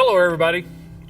Hello, everybody.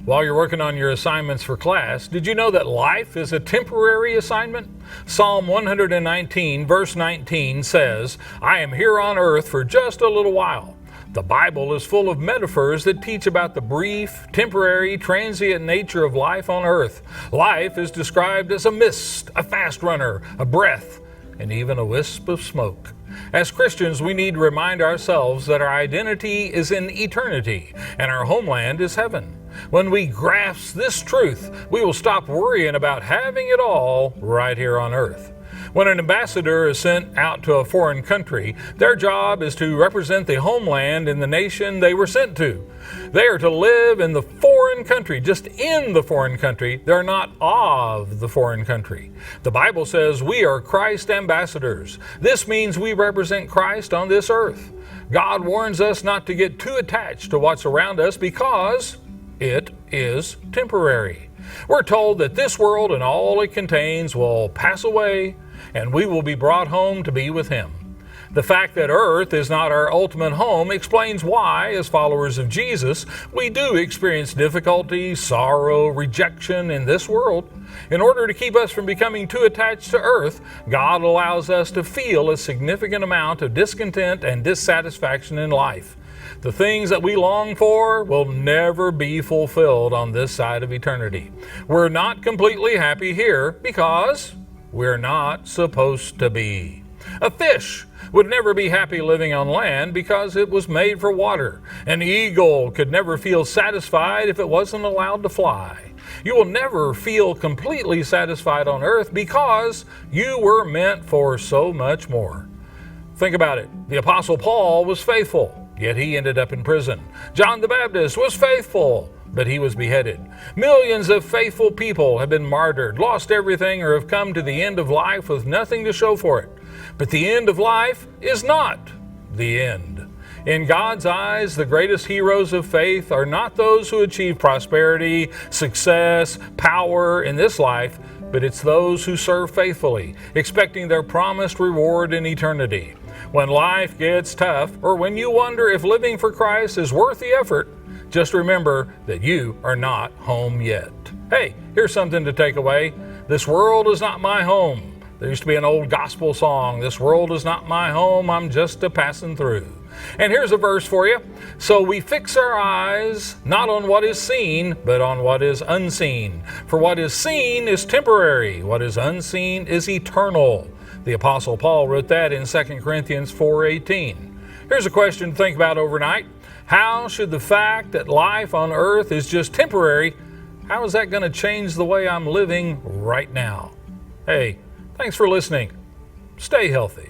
While you're working on your assignments for class, did you know that life is a temporary assignment? Psalm 119, verse 19 says, "I am here on earth for just a little while." The Bible is full of metaphors that teach about the brief, temporary, transient nature of life on earth. Life is described as a mist, a fast runner, a breath, and even a wisp of smoke. As Christians, we need to remind ourselves that our identity is in eternity and our homeland is heaven. When we grasp this truth, we will stop worrying about having it all right here on earth. When an ambassador is sent out to a foreign country, their job is to represent the homeland in the nation they were sent to. They are to live in the foreign country, just in the foreign country. They're not of the foreign country. The Bible says we are Christ ambassadors. This means we represent Christ on this earth. God warns us not to get too attached to what's around us because it is temporary. We're told that this world and all it contains will pass away, and we will be brought home to be with Him. The fact that earth is not our ultimate home explains why, as followers of Jesus, we do experience difficulty, sorrow, rejection in this world. In order to keep us from becoming too attached to earth, God allows us to feel a significant amount of discontent and dissatisfaction in life. The things that we long for will never be fulfilled on this side of eternity. We're not completely happy here because we're not supposed to be. A fish would never be happy living on land because it was made for water. An eagle could never feel satisfied if it wasn't allowed to fly. You will never feel completely satisfied on earth because you were meant for so much more. Think about it. The Apostle Paul was faithful, yet he ended up in prison. John the Baptist was faithful, but he was beheaded. Millions of faithful people have been martyred, lost everything, or have come to the end of life with nothing to show for it. But the end of life is not the end. In God's eyes, the greatest heroes of faith are not those who achieve prosperity, success, power in this life, but it's those who serve faithfully, expecting their promised reward in eternity. When life gets tough, or when you wonder if living for Christ is worth the effort, just remember that you are not home yet. Hey, here's something to take away. This world is not my home. There used to be an old gospel song, "This world is not my home, I'm just a passing through." And here's a verse for you. "So we fix our eyes not on what is seen, but on what is unseen. For what is seen is temporary, what is unseen is eternal." The Apostle Paul wrote that in 2 Corinthians 4:18. Here's a question to think about overnight. How should the fact that life on earth is just temporary, how is that going to change the way I'm living right now? Hey, thanks for listening. Stay healthy.